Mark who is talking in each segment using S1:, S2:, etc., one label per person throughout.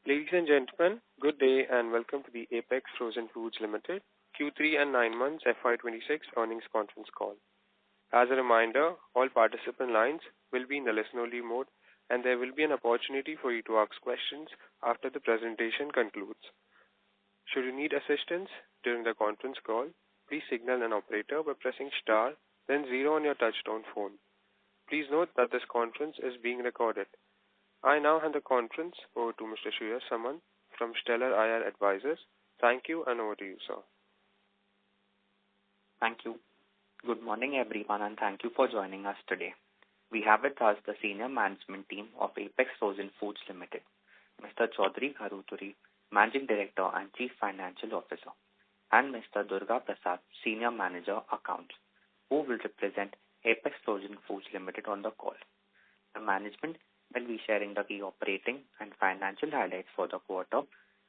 S1: Ladies and gentlemen, good day and welcome to the Apex Frozen Foods Limited Q3 and 9 months FY26 earnings conference call. As a reminder, all participant lines will be in the listen-only mode, and there will be an opportunity for you to ask questions after the presentation concludes. Should you need assistance during the conference call, please signal an operator by pressing star, then 0 on your touchtone phone. Please note that this conference is being recorded. I now hand the conference over to Mr. Shreyas Saman from Stellar IR Advisors. Thank you, and over to you, sir.
S2: Thank you. Good morning, everyone, and thank you for joining us today. We have with us the senior management team of Apex Frozen Foods Limited, Mr. Chaudhary Garuturi, Managing Director and Chief Financial Officer, and Mr. Durga Prasad, Senior Manager, Accounts, who will represent Apex Frozen Foods Limited on the call. The management will be sharing the key operating and financial highlights for the quarter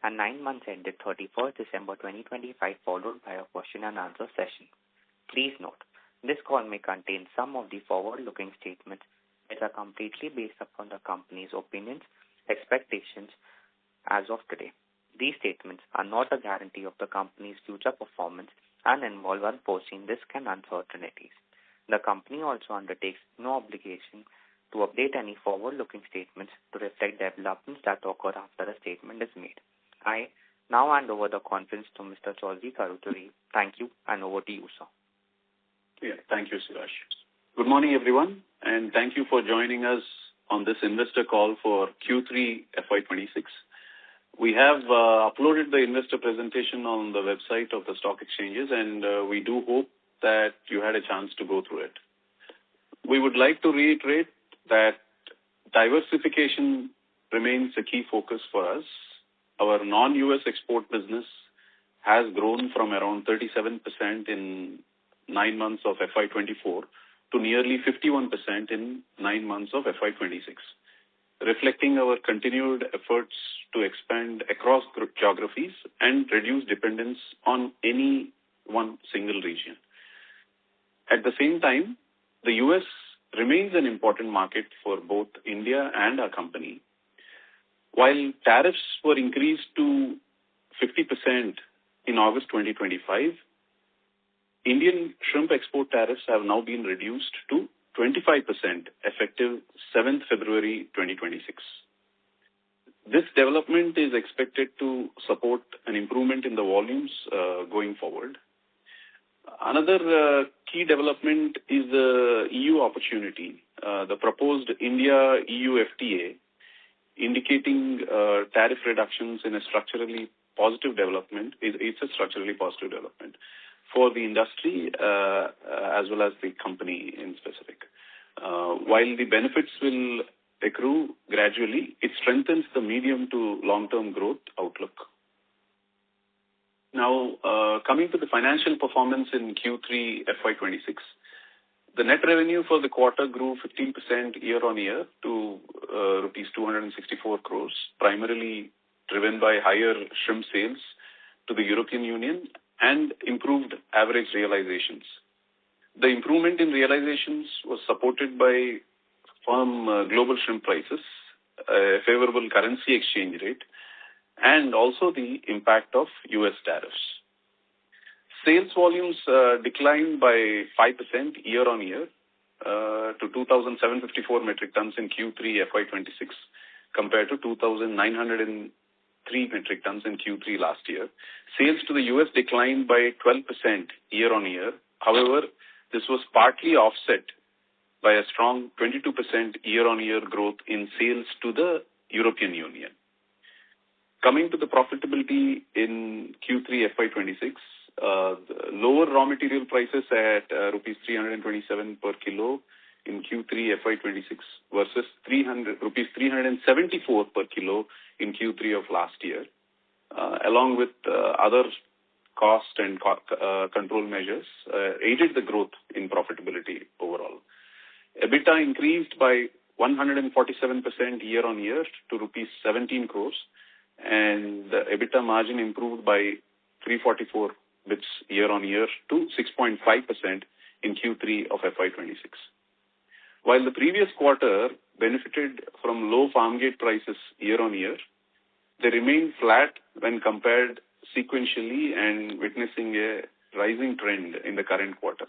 S2: and 9 months ended 31st December 2025, followed by a question and answer session. Please note, this call may contain some of the forward-looking statements that are completely based upon the company's opinions, expectations as of today. These statements are not a guarantee of the company's future performance and involve unforeseen risks and uncertainties. The company also undertakes no obligation to update any forward-looking statements to reflect developments that occur after a statement is made. I now hand over the conference to Mr. Chaudhary Garuturi. Thank you, and over to you, sir.
S3: Yeah, thank you, Siraj. Good morning, everyone, and thank you for joining us on this investor call for Q3 FY26. We have uploaded the investor presentation on the website of the stock exchanges, and we do hope that you had a chance to go through it. We would like to reiterate that diversification remains a key focus for us. Our non-US export business has grown from around 37% in 9 months of FY24 to nearly 51% in 9 months of FY26, reflecting our continued efforts to expand across geographies and reduce dependence on any one single region. At the same time, the US remains an important market for both India and our company. While tariffs were increased to 50% in August 2025, Indian shrimp export tariffs have now been reduced to 25% effective 7th February 2026. This development is expected to support an improvement in the volumes going forward. Another key development is the EU opportunity, the proposed India-EU FTA, indicating tariff reductions in a structurally positive development. It's a structurally positive development for the industry as well as the company in specific. While the benefits will accrue gradually, it strengthens the medium to long-term growth outlook. Now, coming to the financial performance in Q3 FY26, the net revenue for the quarter grew 15% year-on-year to rupees 264 crores, primarily driven by higher shrimp sales to the European Union and improved average realizations. The improvement in realizations was supported by firm global shrimp prices, a favorable currency exchange rate, and also the impact of US tariffs. Sales volumes declined by 5% year-on-year to 2,754 metric tons in Q3 FY26 compared to 2,903 metric tons in Q3 last year. Sales to the US declined by 12% year-on-year. However, this was partly offset by a strong 22% year-on-year growth in sales to the European Union. Coming to the profitability in Q3 FY26, lower raw material prices at rupees 327 per kilo in Q3 FY26 versus rupees 374 per kilo in Q3 of last year, along with other cost and control measures, aided the growth in profitability overall. EBITDA increased by 147% year-on-year to rupees 17 crores, and the EBITDA margin improved by 344 bits year-on-year to 6.5% in Q3 of FY26. While the previous quarter benefited from low farm gate prices year-on-year, they remain flat when compared sequentially and witnessing a rising trend in the current quarter.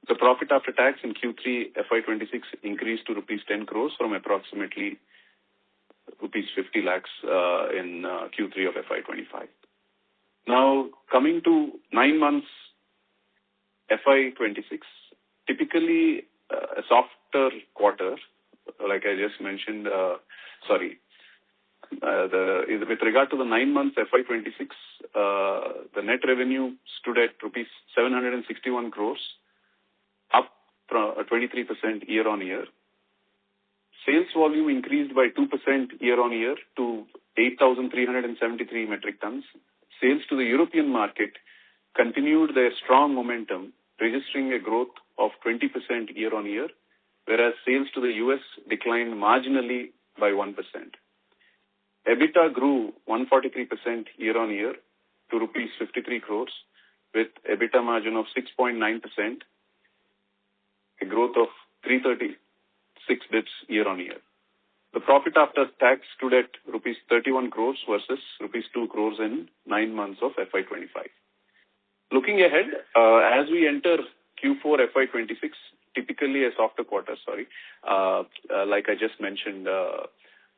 S3: The profit after tax in Q3 FY26 increased to rupees 10 crores from approximately rupees 50 lakhs in Q3 of FY25. Now, coming to 9 months FY26, typically a softer quarter, like I just mentioned, with regard to the 9 months FY26, the net revenue stood at rupees 761 crores, up from 23% year-on-year. Sales volume increased by 2% year-on-year to 8,373 metric tons. Sales to the European market continued their strong momentum, registering a growth of 20% year-on-year, whereas sales to the US declined marginally by 1%. EBITDA grew 143% year-on-year to rupees 53 crores, with EBITDA margin of 6.9%, a growth of 336 bits year-on-year. The profit after tax stood at rupees 31 crores versus rupees 2 crores in 9 months of FY25. Looking ahead, as we enter Q4 FY26, typically a softer quarter, like I just mentioned,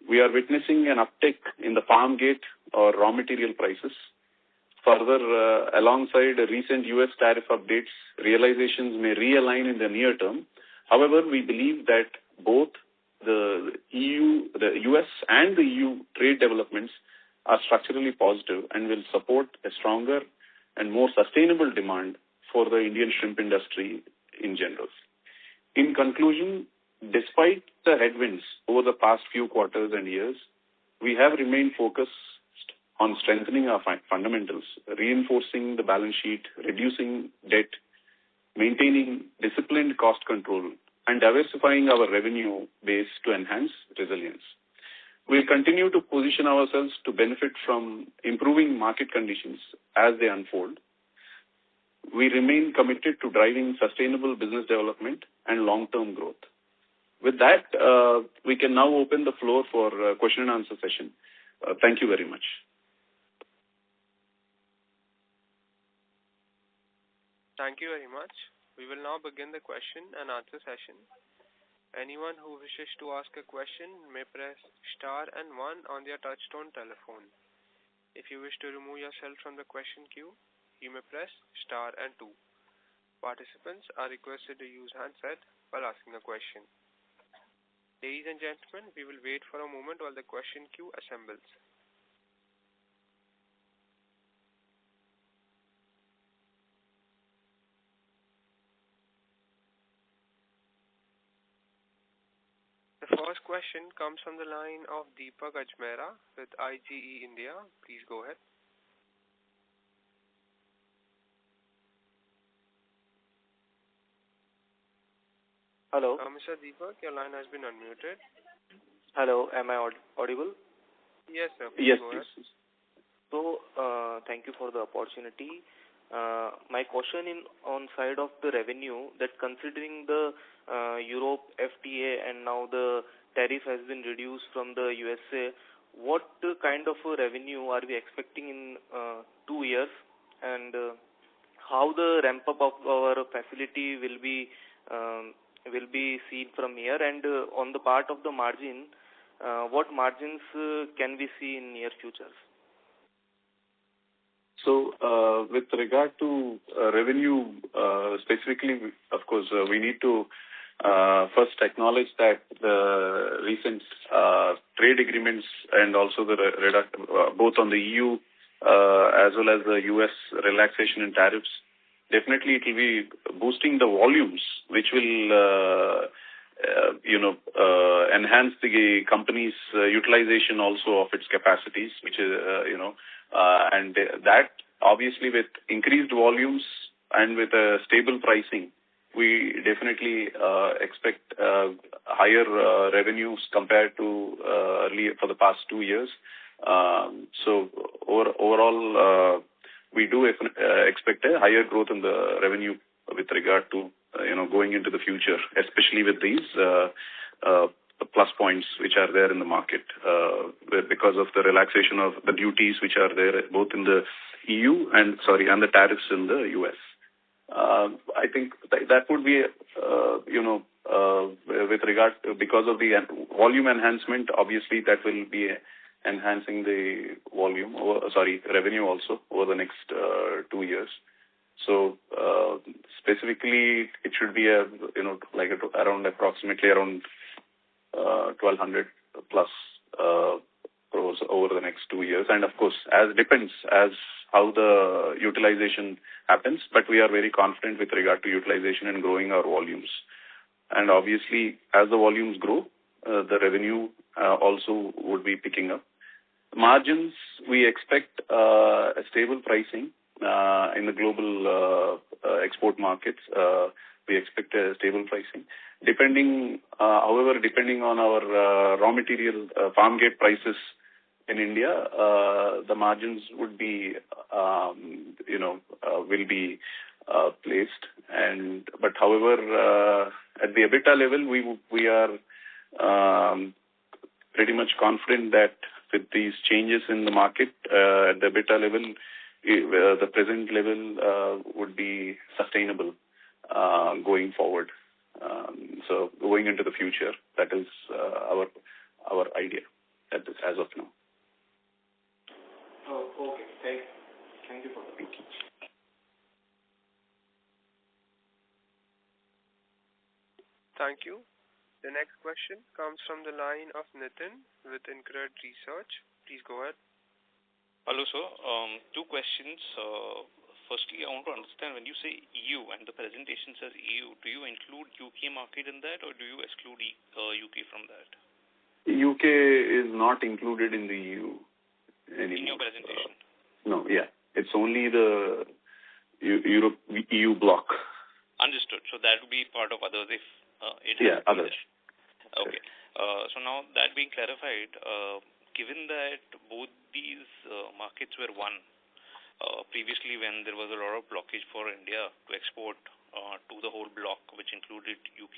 S3: we are witnessing an uptick in the farm gate or raw material prices. Further, alongside recent US tariff updates, realizations may realign in the near term. However, we believe that both the US and the EU trade developments are structurally positive and will support a stronger and more sustainable demand for the Indian shrimp industry in general. In conclusion, despite the headwinds over the past few quarters and years, we have remained focused on strengthening our fundamentals, reinforcing the balance sheet, reducing debt, maintaining disciplined cost control, and diversifying our revenue base to enhance resilience. We'll continue to position ourselves to benefit from improving market conditions as they unfold. We remain committed to driving sustainable business development and long-term growth. With that, we can now open the floor for question and answer session. Thank you very much.
S1: Thank you very much. We will now begin the question and answer session. Anyone who wishes to ask a question may press star and 1 on their touchtone telephone. If you wish to remove yourself from the question queue, you may press star and 2. Participants are requested to use handset while asking a question. Ladies and gentlemen, we will wait for a moment while the question queue assembles. The first question comes from the line of Deepak Ajmera with IGE India. Please go ahead.
S4: Hello.
S1: Mr. Deepak, your line has been unmuted.
S4: Hello, am I audible?
S1: Yes, sir.
S3: Yes,
S1: go ahead.
S3: please.
S4: So, thank you for the opportunity. My question on side of the revenue, that considering the Europe FTA and now the tariff has been reduced from the USA, what kind of a revenue are we expecting in 2 years, and how the ramp up of our facility will be seen from here, and on the part of the margin, what margins can we see in near futures?
S3: So, with regard to revenue specifically, of course, we need to first acknowledge that the recent trade agreements and also the both on the EU as well as the US relaxation in tariffs, definitely it will be boosting the volumes, which will enhance the company's utilization also of its capacities, which is and that obviously with increased volumes and with a stable pricing, we definitely expect higher revenues compared to earlier for the past 2 years. So overall, we do expect a higher growth in the revenue with regard to going into the future, especially with these plus points which are there in the market because of the relaxation of the duties which are there both in the EU and the tariffs in the US. I think that would be, with regard to, because of the volume enhancement, obviously that will be enhancing the revenue also over the next 2 years. So specifically, it should be approximately around 1,200 plus crores over the next 2 years, and of course, depends how the utilization happens. But we are very confident with regard to utilization and growing our volumes. And obviously, as the volumes grow, the revenue also would be picking up. Margins, we expect a stable pricing in the global export markets. We expect a stable pricing. Depending on our raw material farm gate prices in India, the margins would be, will be placed. But however, at the EBITDA level, we are pretty much confident that with these changes in the market, at the EBITDA level, the present level would be sustainable going forward. So going into the future, that is our idea as of now.
S4: Oh, okay. Thank you for that.
S3: Thank you.
S1: Thank you. The next question comes from the line of Nitin with Incred Research. Please go ahead.
S5: Hello, sir. Two questions. Firstly, I want to understand, when you say EU and the presentation says EU, do you include UK market in that, or do you exclude UK from that?
S3: UK is not included in the EU anymore.
S5: In your presentation?
S3: No, yeah. It's only the EU bloc.
S5: Understood. So that would be part of others if it
S3: has others.
S5: Okay. So now that being clarified, given that both these markets were won previously when there was a lot of blockage for India to export to the whole bloc, which included UK,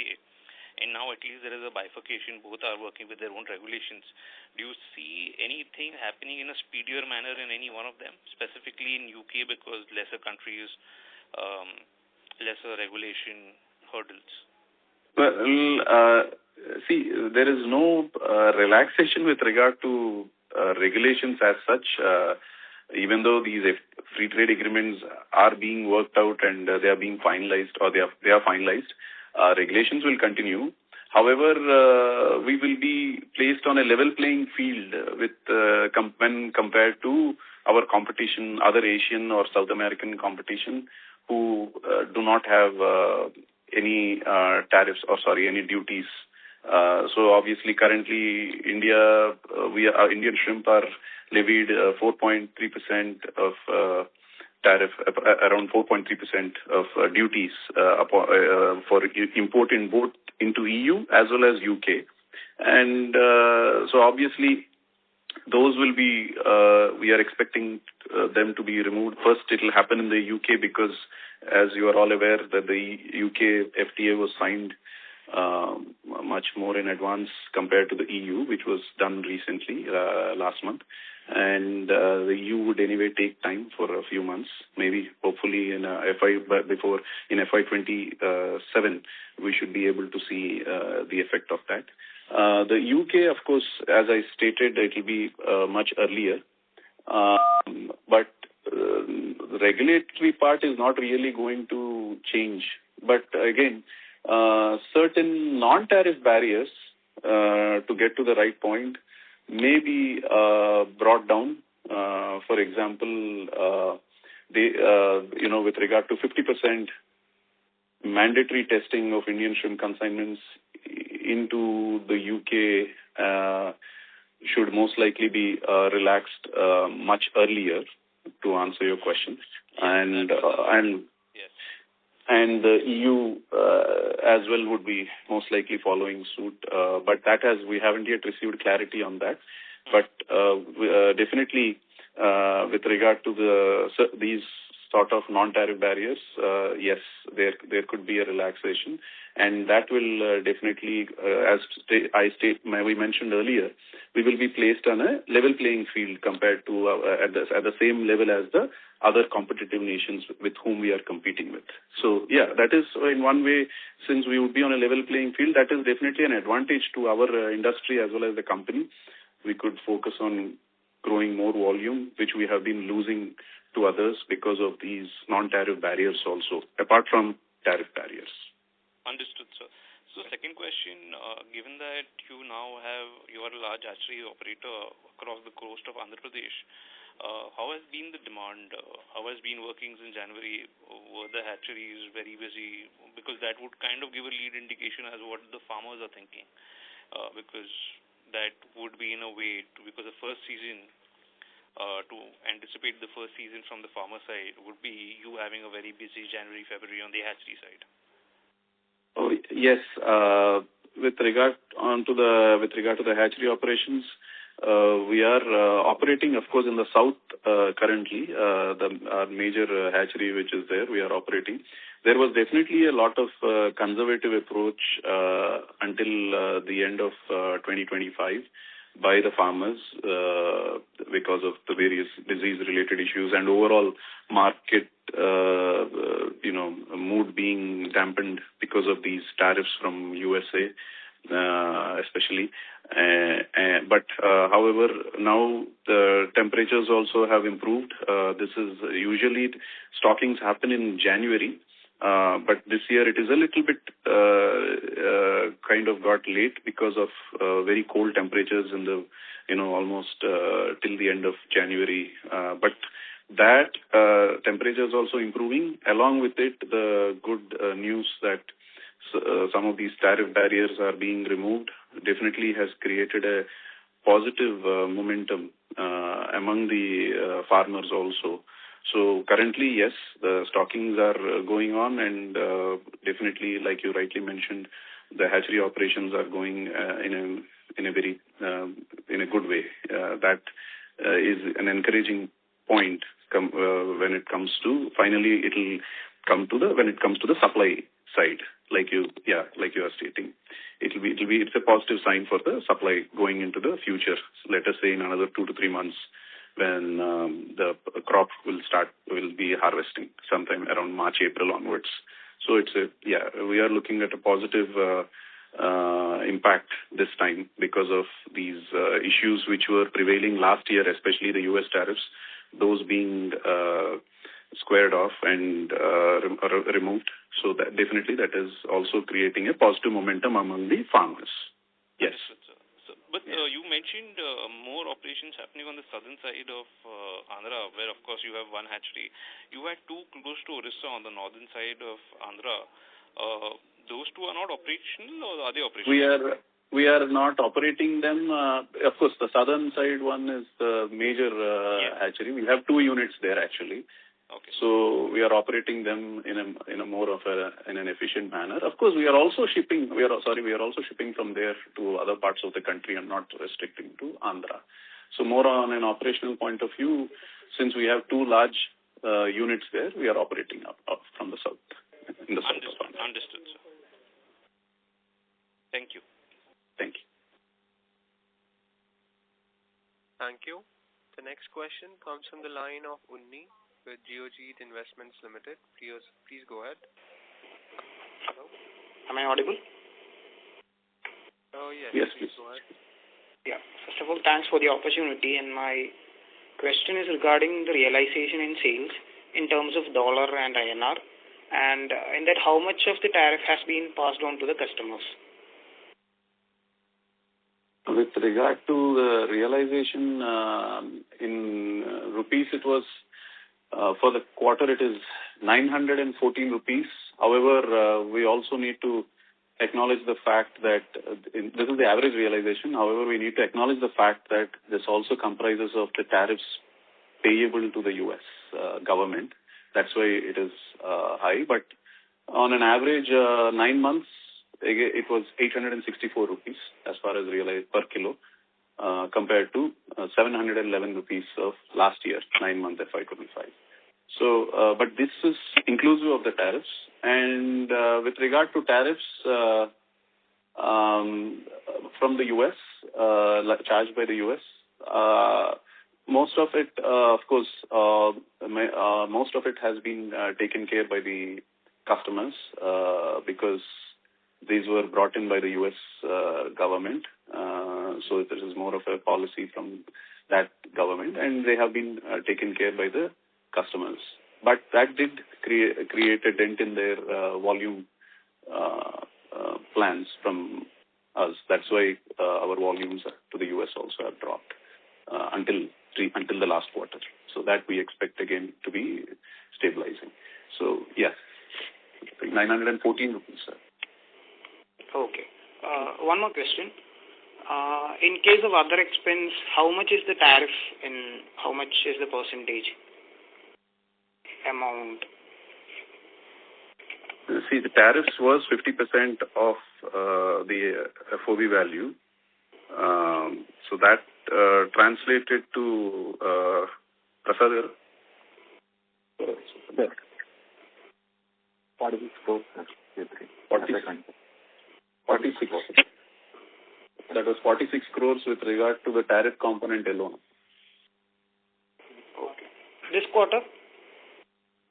S5: and now at least there is a bifurcation, both are working with their own regulations. Do you see anything happening in a speedier manner in any one of them, specifically in UK because lesser countries, lesser regulation hurdles?
S3: Well, see, there is no relaxation with regard to regulations as such. Even though these free trade agreements are being worked out and they are being finalized, or they are finalized, regulations will continue. However, we will be placed on a level playing field with when compared to our competition, other Asian or South American competition, who do not have any tariffs any duties. So obviously, currently, Indian shrimp are levied 4.3% of tariff, around 4.3% of duties for import in both into EU as well as UK. And so obviously, those will be, we are expecting them to be removed. First, it will happen in the UK because, as you are all aware, that the UK FTA was signed much more in advance compared to the EU, which was done recently, last month. And the EU would anyway take time for a few months, maybe hopefully in FY27, we should be able to see the effect of that. The UK, of course, as I stated, it will be much earlier. But the regulatory part is not really going to change. But again, certain non-tariff barriers to get to the right point may be brought down. For example, with regard to 50% mandatory testing of Indian shrimp consignments into the UK should most likely be relaxed much earlier, to answer your question. And the EU as well would be most likely following suit. But we haven't yet received clarity on that. But definitely, with regard to these sort of non-tariff barriers, yes, there could be a relaxation, and that will definitely, we mentioned earlier, we will be placed on a level playing field compared to at the same level as the other competitive nations with whom we are competing with. So yeah, that is in one way, since we would be on a level playing field, that is definitely an advantage to our industry as well as the company. We could focus on growing more volume, which we have been losing to others because of these non-tariff barriers also, apart from tariff barriers.
S5: Understood, sir. So second question, given that you are a large hatchery operator across the coast of Andhra Pradesh, how has been the demand? How has been workings in January? Were the hatcheries very busy? Because that would kind of give a lead indication as what the farmers are thinking. Because that would be in a way, because the first season, to anticipate the first season from the farmer side would be you having a very busy January, February on the hatchery side.
S3: Oh, yes. With regard to the hatchery operations, we are operating, of course, in the south currently. Our major hatchery, which is there, we are operating. There was definitely a lot of conservative approach until the end of 2025 by the farmers because of the various disease-related issues and overall market, mood being dampened because of these tariffs from USA, especially. But however, now the temperatures also have improved. This is usually stockings happen in January. But this year it is a little bit kind of got late because of very cold temperatures in the, almost till the end of January. But that temperature is also improving. Along with it, the good news that some of these tariff barriers are being removed definitely has created a positive momentum among the farmers also. So currently, yes, the stockings are going on, and definitely, like you rightly mentioned, the hatchery operations are going in a very in a good way. That is an encouraging point when it comes to finally it'll come to when it comes to the supply side. Like you are stating, it's a positive sign for the supply going into the future. Let us say in another 2 to 3 months, when the crop will be harvesting sometime around March, April onwards. So we are looking at a positive impact this time because of these issues which were prevailing last year, especially the US tariffs, those being squared off and removed. So that definitely that is also creating a positive momentum among the farmers. Yes.
S5: But you mentioned more operations happening on the southern side of Andhra, where, of course, you have one hatchery. You had two close to Orissa on the northern side of Andhra. Those two are not operational, or are they operational?
S3: We are not operating them. Of course, the southern side one is the major hatchery. We have 2 units there, actually.
S5: Okay.
S3: So we are operating them in a more of in an efficient manner. Of course, we are also shipping. We are also shipping from there to other parts of the country and not restricting to Andhra. So more on an operational point of view, since we have 2 large units there, we are operating up from the south. In the south of Andhra.
S5: Understood, sir. Thank you.
S3: Thank you.
S1: Thank you. The next question comes from the line of Unni with Geojit Investments Limited. Please go ahead. Hello?
S6: Am I audible?
S1: Oh, yes.
S3: Yes, please.
S1: Go ahead.
S6: Yeah. First of all, thanks for the opportunity. And my question is regarding the realization in sales in terms of dollar and INR. And in that, how much of the tariff has been passed on to the customers?
S3: With regard to the realization in rupees, it was for the quarter, it is 914 rupees. However, we also need to acknowledge the fact that this is the average realization. However, we need to acknowledge the fact that this also comprises of the tariffs payable to the U.S. government. That's why it is high. But on an average 9 months, it was 864 rupees as far as realized per kilo, compared to 711 rupees of last year, 9 month FY25. So, but this is inclusive of the tariffs. And with regard to tariffs from the U.S., charged by the U.S., most of it, of course, most of it has been taken care by the customers because these were brought in by the U.S. Government. So this is more of a policy from that government, and they have been taken care by the customers. But that did create a dent in their volume plans from us. That's why our volumes to the U.S. also have dropped until the last quarter. So that we expect again to be stabilizing. So yes, 914 rupees, sir.
S6: Okay. One more question. In case of other expense, how much is the tariff and how much is the percentage amount?
S3: See, the tariffs was 50% of the FOB value. So that translated to Prasad.
S7: 46 crores.
S3: 46. That was 46 crores with regard to the tariff component alone.
S6: Okay. This quarter?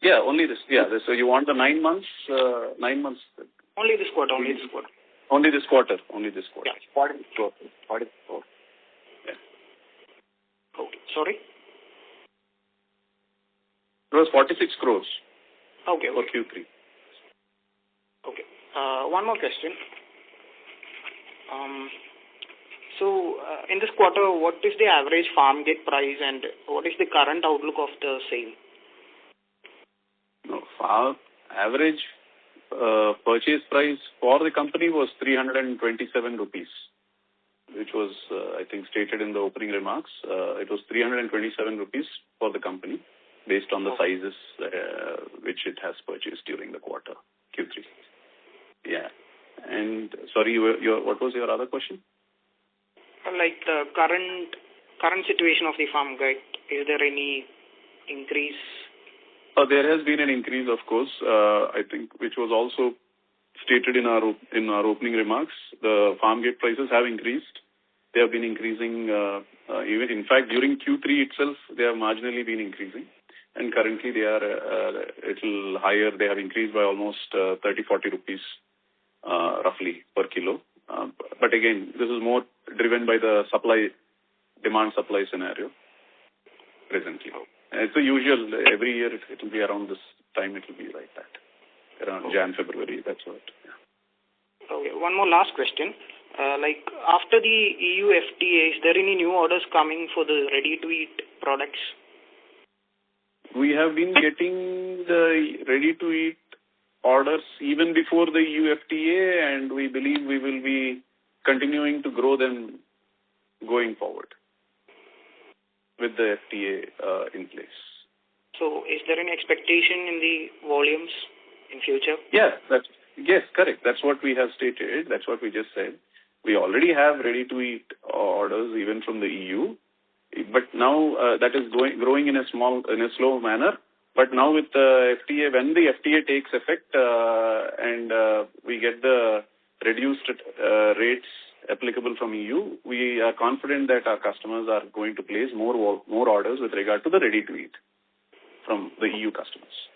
S3: Yeah, only this. Yeah, so you want the 9 months? 9 months.
S6: Only this quarter.
S3: Only this quarter.
S6: Yeah.
S7: 46 crores. 46 crores.
S3: Yeah.
S6: Okay. Sorry?
S3: It was 46 crores.
S6: Okay.
S3: For Q3.
S6: Okay. One more question. So, in this quarter, what is the average farm gate price and what is the current outlook of the same?
S3: No, average purchase price for the company was 327 rupees, which was, I think, stated in the opening remarks. It was 327 rupees for the company based on the sizes which it has purchased during the quarter, Q3. Yeah. And sorry, what was your other question?
S6: Like the current situation of the farm gate, is there any increase?
S3: There has been an increase, of course, I think, which was also stated in our opening remarks. The farm gate prices have increased. They have been increasing, even in fact, during Q3 itself, they have marginally been increasing. And currently, they are a little higher. They have increased by almost 30-40 rupees, roughly, per kilo. But again, this is more driven by the demand-supply scenario presently. It's a usual, every year it will be around this time, it will be like that. Around Jan, February, that's what. Yeah.
S6: Okay, one more last question. Like after the EU FTA, is there any new orders coming for the ready-to-eat products?
S3: We have been getting the ready-to-eat orders even before the EU FTA, and we believe we will be continuing to grow them going forward with the FTA in place.
S6: So, is there any expectation in the volumes in future?
S3: Yeah, yes, correct. That's what we have stated. That's what we just said. We already have ready-to-eat orders even from the EU, but now that is growing in a slow manner. But now with the FTA, when the FTA takes effect and we get the reduced rates applicable from EU, we are confident that our customers are going to place more orders with regard to the ready-to-eat from the EU customers.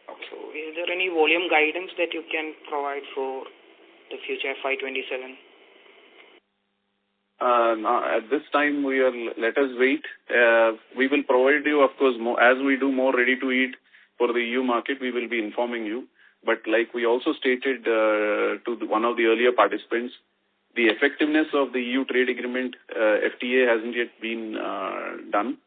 S6: So, is there any volume guidance that you can provide for the future FY27?
S3: At this time, let us wait. We will provide you, of course, as we do more ready-to-eat for the EU market, we will be informing you. But like we also stated to one of the earlier participants, the effectiveness of the EU trade agreement, FTA, hasn't yet been done.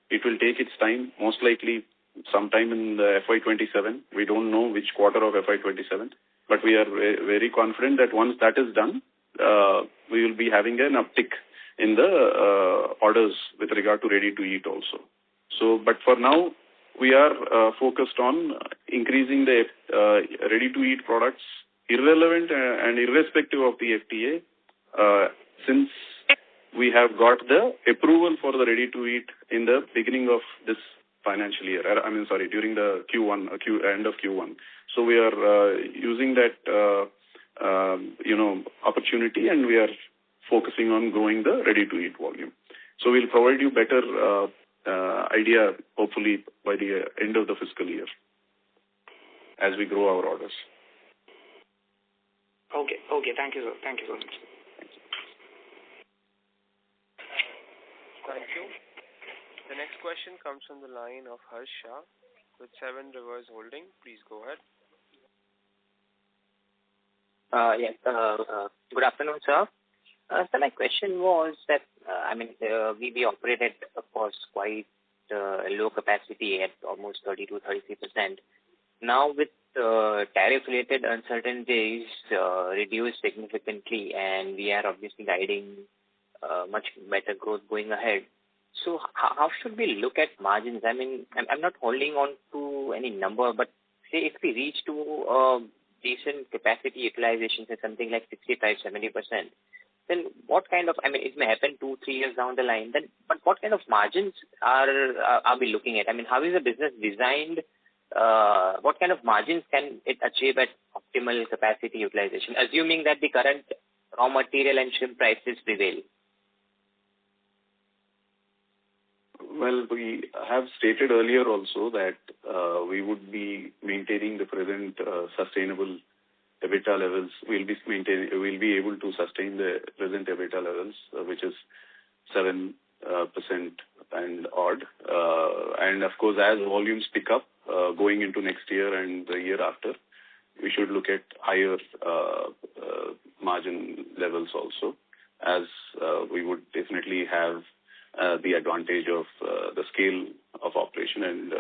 S3: It will take its time, most likely sometime in the FY27. We don't know which quarter of FY27, but we are very confident that once that is done, we will be having an uptick in the orders with regard to ready-to-eat also. So, but for now, we are focused on increasing the ready-to-eat products, irrelevant and irrespective of the FTA, since we have got the approval for the ready-to-eat in the beginning of this financial year. During the end of Q1. So we are using that, opportunity, and we are focusing on growing the ready-to-eat volume. So we'll provide you better idea, hopefully, by the end of the fiscal year as we grow our orders.
S6: Okay. Thank you, sir. Thank you so much.
S1: Thank you. The next question comes from the line of Harsh Shah with Seven Rivers Holding. Please go ahead.
S8: Yes. Good afternoon, sir. So my question was that, we operated, of course, quite low capacity at almost 32-33%. Now with tariff-related uncertainties reduced significantly, and we are obviously guiding much better growth going ahead. So how should we look at margins? I mean, I'm not holding on to any number, but say if we reach to decent capacity utilization, say something like 65-70%, then what kind of, it may happen 2-3 years down the line, then, but what kind of margins are we looking at? I mean, how is the business designed? What kind of margins can it achieve at optimal capacity utilization, assuming that the current raw material and shrimp prices prevail?
S3: Well, we have stated earlier also that we would be maintaining the present sustainable EBITDA levels. We'll be able to sustain the present EBITDA levels, which is 7% and odd. And of course, as volumes pick up going into next year and the year after, we should look at higher margin levels also, as we would definitely have the advantage of the scale of operation and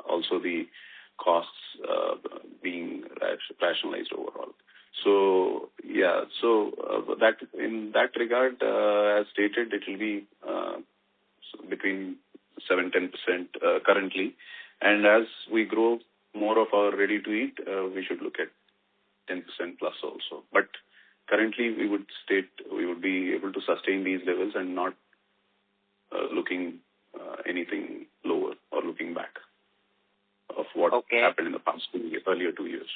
S3: also the costs being rationalized overall. So that in that regard, as stated, it will be between 7-10% currently, and as we grow more of our ready-to-eat, we should look at 10% plus also. But currently, we would be able to sustain these levels and not looking anything lower or looking back of what happened in the past earlier 2 years.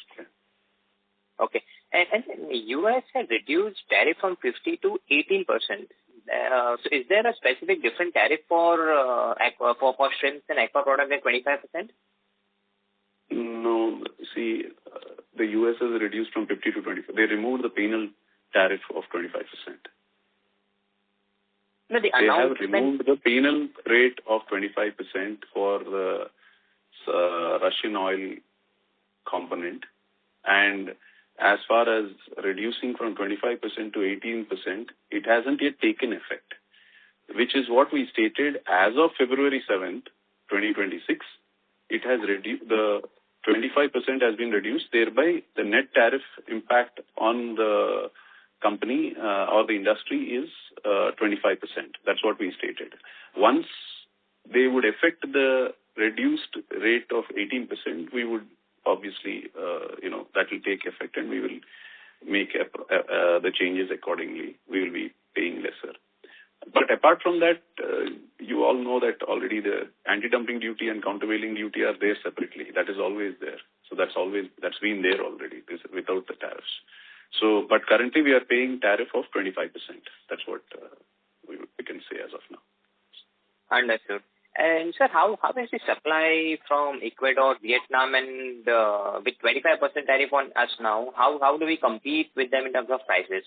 S8: Okay. And the U.S. has reduced tariff from 50 to 18%. So is there a specific different tariff for shrimps and aqua products at 25%?
S3: No. See, the U.S. has reduced from 50 to 25. They removed the penal tariff of 25%.
S8: No,
S3: they have removed the penal rate of 25% for the Russian oil component, and as far as reducing from 25% to 18%, it hasn't yet taken effect, which is what we stated as of February 7th, 2026. It has reduced, the 25% has been reduced, thereby the net tariff impact on the company or the industry is 25%. That's what we stated. Once they would affect the reduced rate of 18%, we would obviously, that will take effect, and we will make the changes accordingly. We will be paying lesser. But apart from that, you all know that already the anti-dumping duty and countervailing duty are there separately. That is always there. So that's been there already without the tariffs. So, but currently we are paying tariff of 25%. That's what we can say as of now.
S8: Understood. And sir, how is the supply from Ecuador, Vietnam, and with 25% tariff on us now? How do we compete with them in terms of prices?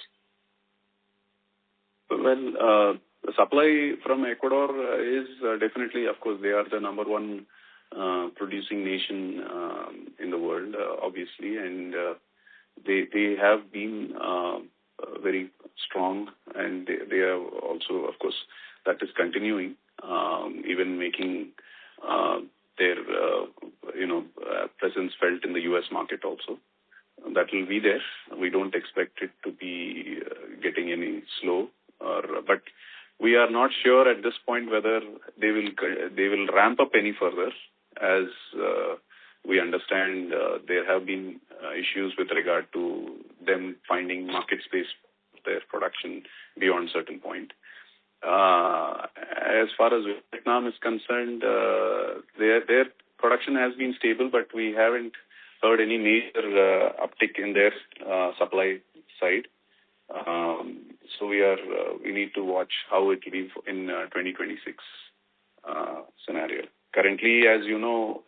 S3: Well, the supply from Ecuador is definitely, of course, they are the number one producing nation in the world, obviously, and they have been very strong, and they are also, of course, that is continuing, even making their presence felt in the U.S. market also. That will be there. We don't expect it to be getting any slow, but we are not sure at this point whether they will ramp up any further. As we understand, there have been issues with regard to them finding market space for their production beyond a certain point. As far as Vietnam is concerned, their production has been stable, but we haven't heard any major uptick in their supply side. So we need to watch how it will be in 2026 scenario. Currently, as you know,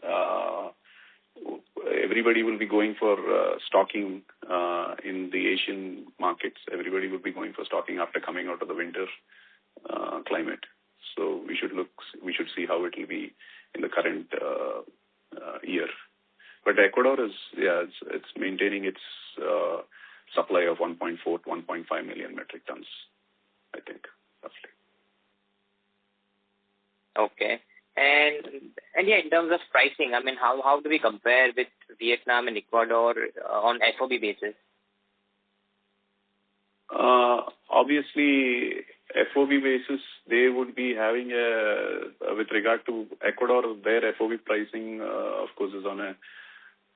S3: everybody will be going for stocking in the Asian markets. Everybody will be going for stocking after coming out of the winter climate. So we should see how it will be in the current year. But Ecuador it's maintaining its supply of 1.4 to 1.5 million metric tons, I think, roughly.
S8: Okay. And yeah, in terms of pricing, I mean, how do we compare with Vietnam and Ecuador on FOB basis?
S3: Obviously, FOB basis, they would be having with regard to Ecuador, their FOB pricing, of course, is on a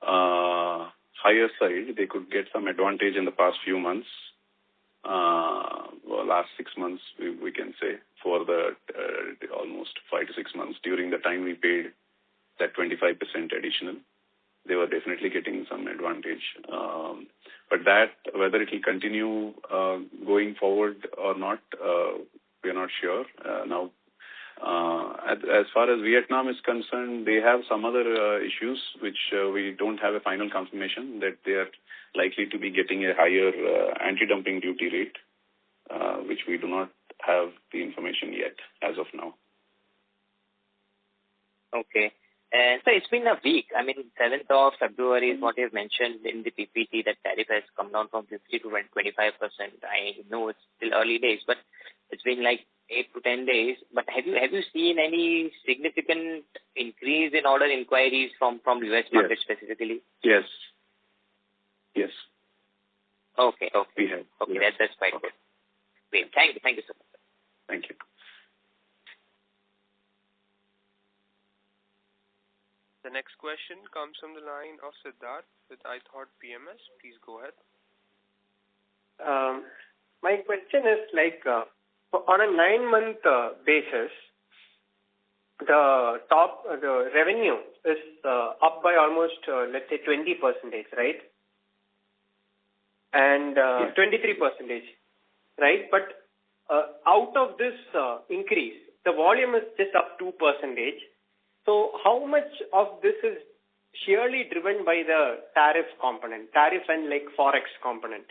S3: higher side. They could get some advantage in the past few months, last 6 months, we can say, for the almost 5 to 6 months. During the time we paid that 25% additional, they were definitely getting some advantage. But that, whether it will continue going forward or not, we are not sure. Now, as far as Vietnam is concerned, they have some other issues which we don't have a final confirmation that they are likely to be getting a higher anti-dumping duty rate, which we do not have the information yet as of now.
S8: Okay. So it's been a week. I mean, 7th of February is what you've mentioned in the PPT, that tariff has come down from 50 to 25%. I know it's still early days, but it's been like 8 to 10 days. But have you seen any significant increase in order inquiries from US market specifically?
S3: Yes.
S8: Okay.
S3: We have.
S8: Okay,
S3: yes.
S8: that's quite good. Great. Thank you so much.
S3: Thank you.
S1: The next question comes from the line of Siddharth with iThought PMS. Please go ahead.
S9: My question is on a 9-month basis, the revenue is up by almost let's say 20%, right? And 23%, right? But out of this increase, the volume is just up 2%. So how much of this is sheerly driven by the tariff component, tariff and forex component?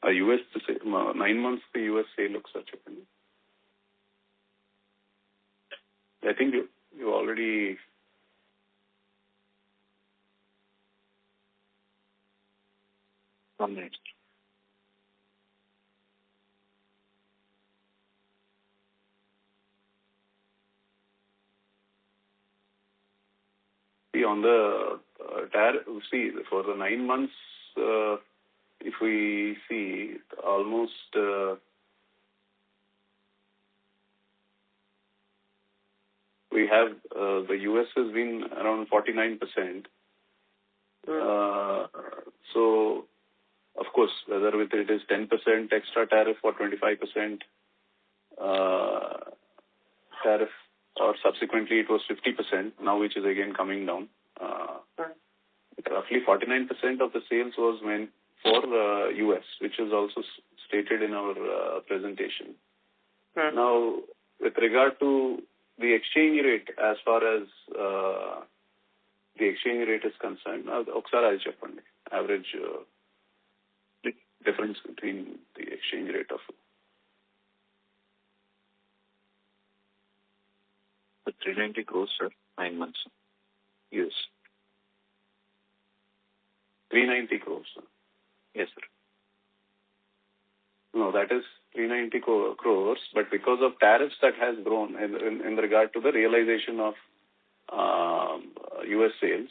S3: The US 9 months, the US sale looks such a thing. I think you already. One minute. See, on the tariff, for the 9 months, if we see almost we have the US has been around 49%. So, of course, whether it is 10% extra tariff or 25% tariff, or subsequently it was 50%, now which is again coming down. Roughly 49% of the sales was meant for US, which is also stated in our presentation. Now, with regard to the exchange rate, as far as the exchange rate is concerned, average difference between the exchange rate of 390 crores, sir, 9 months. Yes. 390 crores, sir. Yes, sir. No, that is 390 crores, but because of tariffs that has grown in regard to the realization of US sales.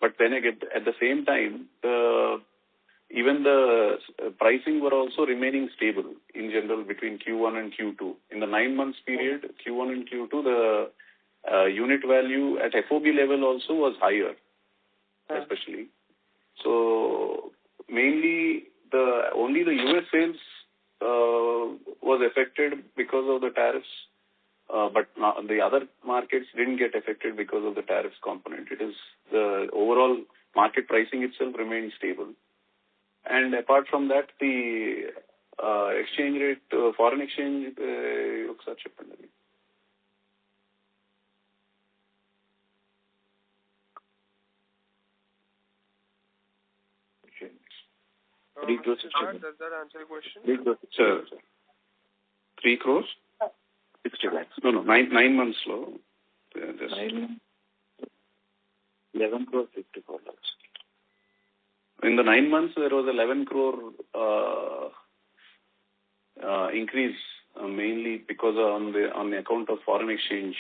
S3: But then again, at the same time, even the pricing were also remaining stable in general between Q1 and Q2. In the 9 months period, Q1 and Q2, the unit value at FOB level also was higher, especially. So mainly only the US sales was affected because of the tariffs, but the other markets didn't get affected because of the tariffs component. It is the overall market pricing itself remained stable. And apart from that, the exchange rate, foreign exchange,
S1: Does that answer your question?
S3: 3 crores?
S7: 60 lakhs.
S3: No, 9 months low.
S7: 11 crores, 54 lakhs.
S3: In the 9 months, there was 11 crore increase, mainly because on the account of foreign exchange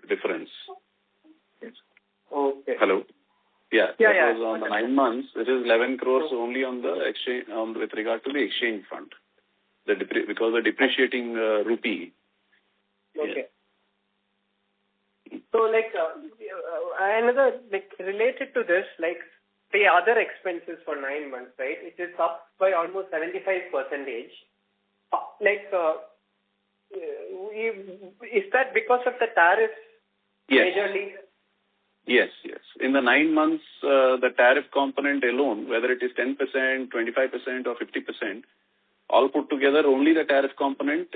S3: difference.
S7: Yes.
S9: Okay.
S3: Hello. Yeah.
S9: Yeah.
S3: Was on the 9 months. It is 11 crores only on the exchange, with regard to the exchange front. Because the depreciating rupee.
S9: Okay. Yeah. So, another, related to this, the other expenses for 9 months, right? It is up by almost 75%. Is that because of the tariffs?
S3: Yes.
S9: Majorly?
S3: Yes. In the 9 months, the tariff component alone, whether it is 10%, 25% or 50%, all put together, only the tariff component,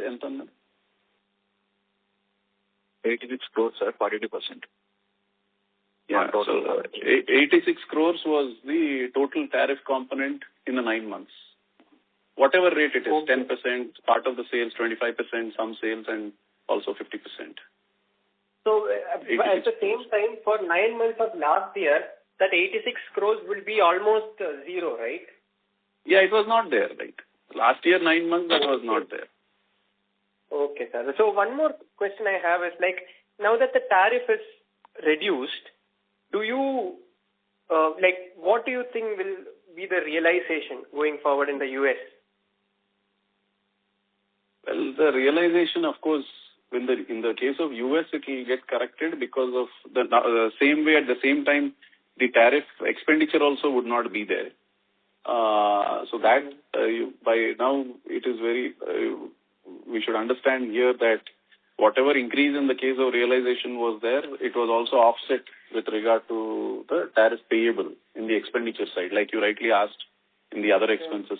S7: 86 crores, sir, 42%.
S3: Yeah, so 86 crores was the total tariff component in the 9 months. Whatever rate it is, 10%, part of the sales, 25%, some sales, and also 50%.
S9: So, at the same time, for 9 months of last year, that 86 crores will be almost zero, right?
S3: Yeah, it was not there, right? Last year, 9 months, that was not there.
S9: Okay, sir. So, one more question I have is, now that the tariff is reduced, do you, what do you think will be the realization going forward in the US?
S3: Well, the realization, of course, in the case of US, it will get corrected because of the same way, at the same time, the tariff expenditure also would not be there. So that by now it is very, we should understand here that whatever increase in the case of realization was there, it was also offset with regard to the tariff payable in the expenditure side. Like you rightly asked, in the other expenses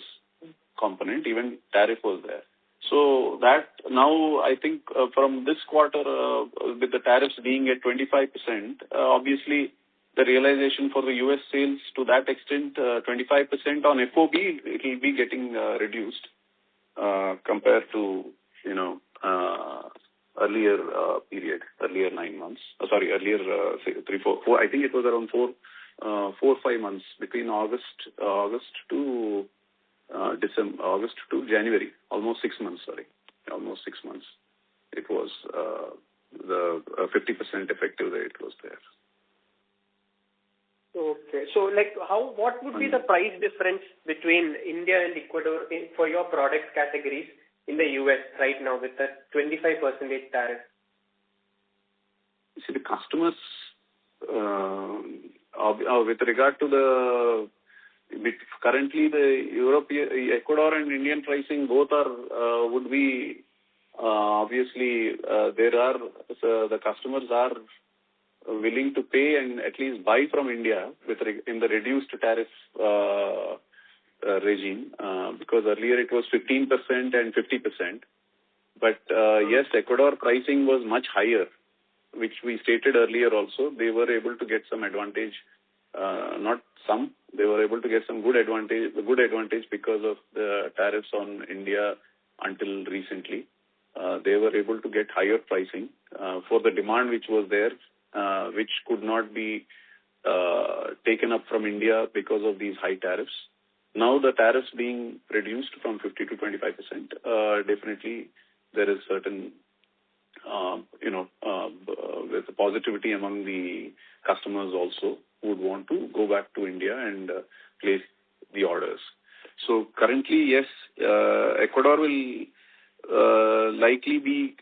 S3: component, even tariff was there. So that now I think from this quarter, with the tariffs being at 25%, obviously the realization for the US sales to that extent, 25% on FOB, it will be getting reduced compared to, earlier period, earlier 9 months. Earlier 3, 4, I think it was around 4, 5 months between August to December, August to January, almost 6 months, almost 6 months. It was the 50% effective rate was there.
S9: Okay. So, what would be the price difference between India and Ecuador for your product categories in the US right now with the 25% tariff?
S3: See, the customers, with regard to currently the Ecuador and Indian pricing both are would be obviously the customers are willing to pay and at least buy from India in the reduced tariff regime, because earlier it was 15% and 50%. But yes, Ecuador pricing was much higher, which we stated earlier also. They were able to get some advantage, they were able to get some good advantage because of the tariffs on India until recently. They were able to get higher pricing for the demand which was there, which could not be taken up from India because of these high tariffs. Now the tariffs being reduced from 50 to 25%, definitely there is certain, with the positivity among the customers also who would want to go back to India and place the orders. So currently, yes, Ecuador will likely be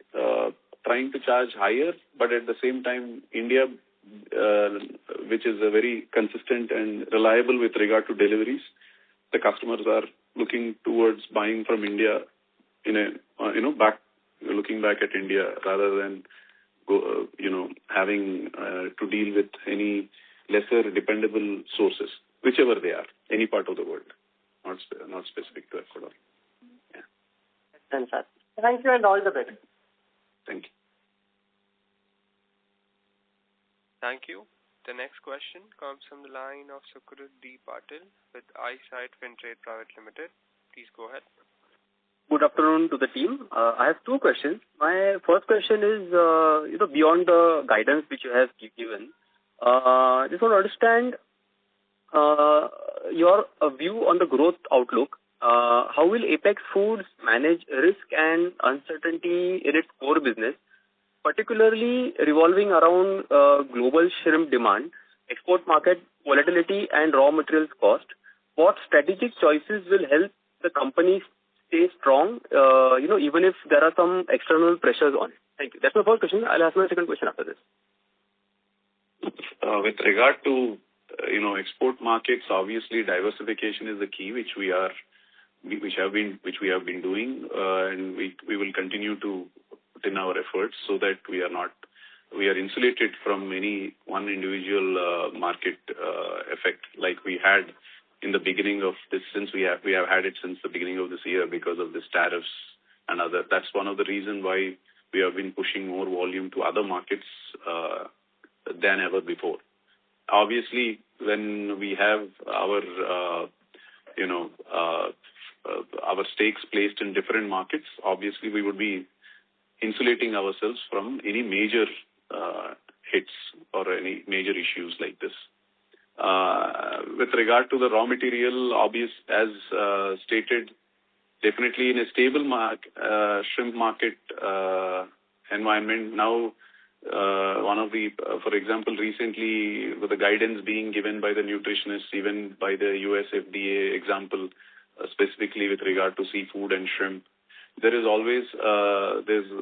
S3: trying to charge higher, but at the same time, India which is a very consistent and reliable with regard to deliveries. The customers are looking towards buying from India in a, looking back at India rather than having to deal with any lesser dependable sources, whichever they are, any part of the world, not specific to Ecuador. Yeah.
S9: Fantastic. Thank you and all the best.
S3: Thank you.
S1: Thank you. The next question comes from the line of Sukrut D. Patil with Eyesight Fintrade Private Limited. Please go ahead.
S10: Good afternoon to the team. I have two questions. My first question is, beyond the guidance which you have given, I just want to understand your view on the growth outlook. How will Apex Foods manage risk and uncertainty in its core business, particularly revolving around global shrimp demand, export market volatility, and raw materials cost? What strategic choices will help the company stay strong, even if there are some external pressures on it? Thank you. That's my first question. I'll ask my second question after this.
S3: With regard to export markets, obviously diversification is the key, which we have been doing, and we will continue to put in our efforts so that we are insulated from any one individual market effect like we had in the beginning of this, since we have had it since the beginning of this year because of this tariffs and other. That's one of the reasons why we have been pushing more volume to other markets than ever before. Obviously, when we have our stakes placed in different markets, obviously we would be insulating ourselves from any major hits or any major issues like this. With regard to the raw material, as stated, definitely in a stable shrimp market environment now. For example, recently with the guidance being given by the nutritionists, even by the US FDA example, specifically with regard to seafood and shrimp, there is always,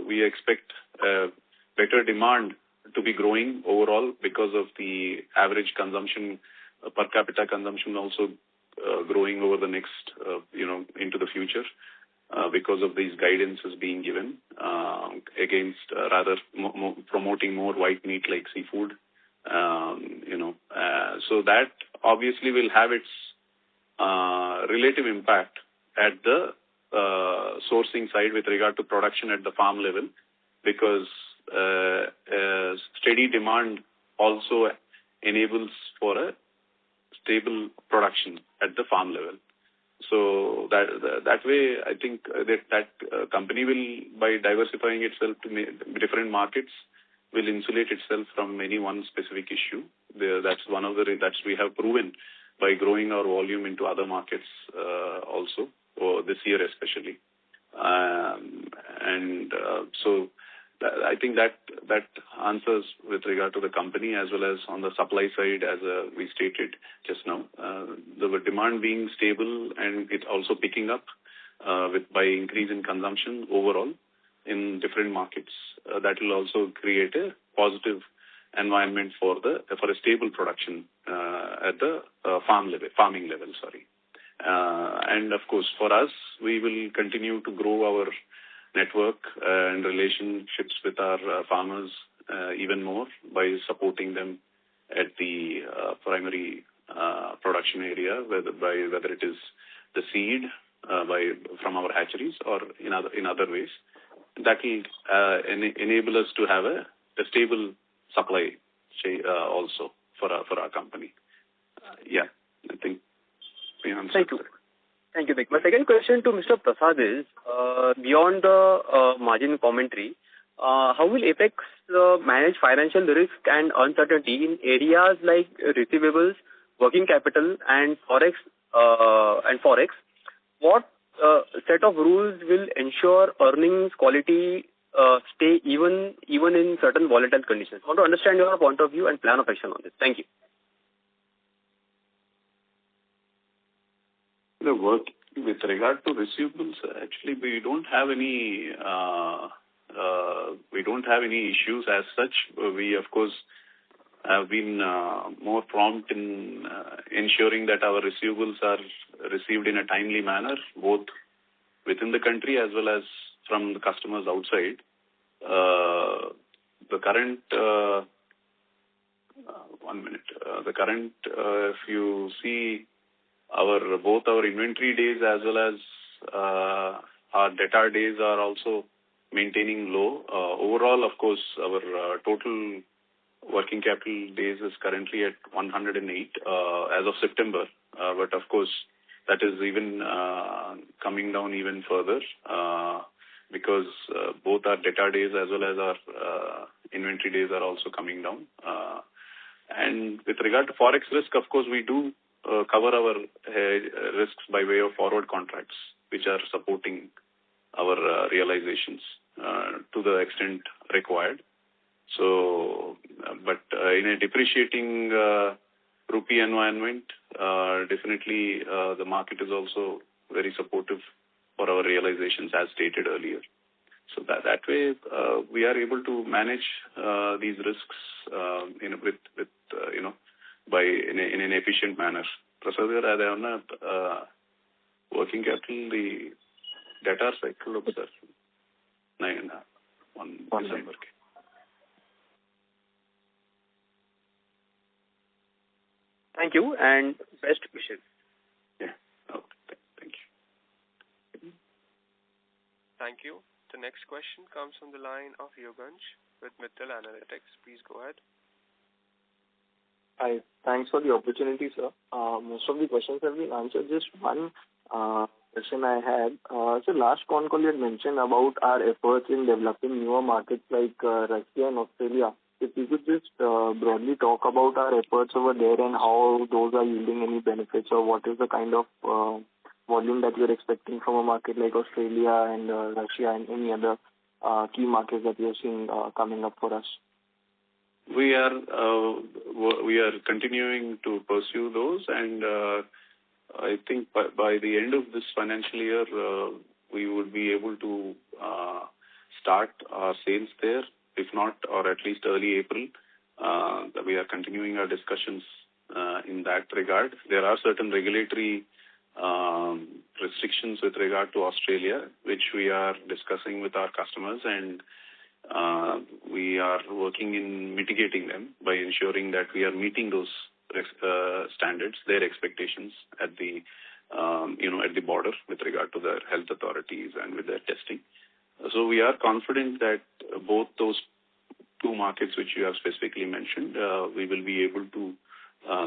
S3: we expect better demand to be growing overall because of the average consumption, per capita consumption also growing over the next, into the future. Because of these guidances being given against rather promoting more white meat like seafood, so that obviously will have its relative impact at the sourcing side with regard to production at the farm level, because steady demand also enables for a stable production at the farm level. So that way, I think that company will, by diversifying itself to different markets, will insulate itself from any one specific issue. That's one of that's we have proven by growing our volume into other markets also, or this year especially. So I think that answers with regard to the company, as well as on the supply side, as we stated just now. The demand being stable and it also picking up by increase in consumption overall in different markets. That will also create a positive environment for a stable production at the farming level. And of course, for us, we will continue to grow our network and relationships with our farmers even more by supporting them at the primary production area, whether it is the seed from our hatcheries or in other ways. That will enable us to have a stable supply also for our company. I think we answered.
S10: Thank you. Thank you, Vic. My second question to Mr. Prasad is, beyond the margin commentary, how will Apex manage financial risk and uncertainty in areas like receivables, working capital, and forex? What set of rules will ensure earnings quality stay even in certain volatile conditions? I want to understand your point of view and plan of action on this. Thank you.
S3: The work with regard to receivables, actually, we don't have any issues as such. We, of course, have been more prompt in ensuring that our receivables are received in a timely manner, both within the country as well as from the customers outside. The current, if you see both our inventory days as well as our debtor days are also maintaining low. Overall, of course, our total working capital days is currently at 108 as of September. But of course, that is even coming down even further because both our debtor days as well as our inventory days are also coming down. And with regard to forex risk, of course, we do cover our risks by way of forward contracts, which are supporting our realizations to the extent required. So, but in a depreciating rupee environment, definitely the market is also very supportive for our realizations, as stated earlier. So that way, we are able to manage these risks in an efficient manner. Prasad, working capital, the debtor cycle of the 1 December.
S10: Thank you and best wishes.
S3: Yeah. Okay. Thank you.
S1: Thank you. The next question comes from the line of Yogansh with Mittal Analytics. Please go ahead.
S11: Hi. Thanks for the opportunity, sir. Most of the questions have been answered. Just one question I had. So last con call you had mentioned about our efforts in developing newer markets like Russia and Australia. If you could just broadly talk about our efforts over there and how those are yielding any benefits, or what is the kind of volume that you're expecting from a market like Australia and Russia and any other key markets that you're seeing coming up for us?
S3: We are continuing to pursue those, and I think by the end of this financial year, we would be able to start our sales there, if not, or at least early April. We are continuing our discussions in that regard. There are certain regulatory restrictions with regard to Australia, which we are discussing with our customers, and we are working in mitigating them by ensuring that we are meeting those standards, their expectations at the at the border with regard to the health authorities and with their testing. So we are confident that both those two markets which you have specifically mentioned, we will be able to